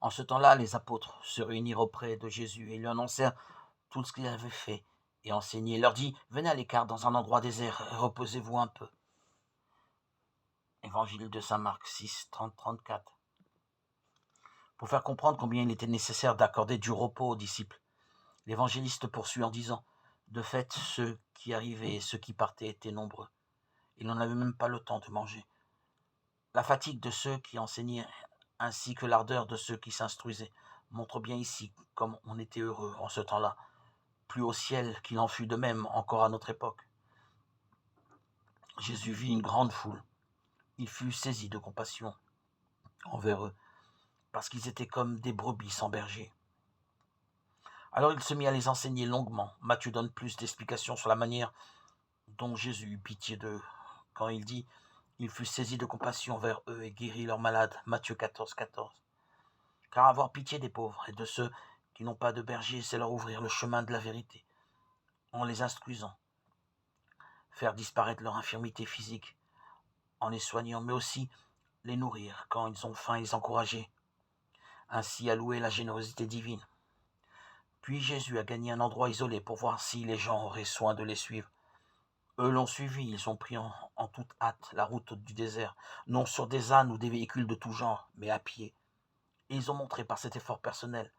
En ce temps-là, les apôtres se réunirent auprès de Jésus et lui annoncèrent tout ce qu'il avait fait et enseigné. Il leur dit: Venez à l'écart dans un endroit désert et reposez-vous un peu. Évangile de saint Marc 6, 30, 34. Pour faire comprendre combien il était nécessaire d'accorder du repos aux disciples, l'évangéliste poursuit en disant: De fait, ceux qui arrivaient et ceux qui partaient étaient nombreux. Ils n'en avaient même pas le temps de manger. La fatigue de ceux qui enseignaient ainsi que l'ardeur de ceux qui s'instruisaient montrent bien ici comme on était heureux en ce temps-là, plus au ciel qu'il en fut de même encore à notre époque. Jésus vit une grande foule. Il fut saisi de compassion envers eux, parce qu'ils étaient comme des brebis sans berger. Alors il se mit à les enseigner longuement. Matthieu donne plus d'explications sur la manière dont Jésus eut pitié d'eux, quand il dit: Il fut saisi de compassion envers eux et guérit leurs malades. Matthieu 14, 14. Car avoir pitié des pauvres et de ceux qui n'ont pas de berger, c'est leur ouvrir le chemin de la vérité, en les instruisant, faire disparaître leur infirmité physique, en les soignant, mais aussi les nourrir quand ils ont faim et les encourager, ainsi à louer la générosité divine. Puis Jésus a gagné un endroit isolé pour voir si les gens auraient soin de les suivre. Eux l'ont suivi, ils ont pris en toute hâte la route du désert, non sur des ânes ou des véhicules de tout genre, mais à pied. Et ils ont montré par cet effort personnel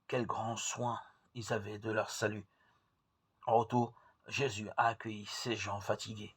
quel grand soin ils avaient de leur salut. En retour, Jésus a accueilli ces gens fatigués.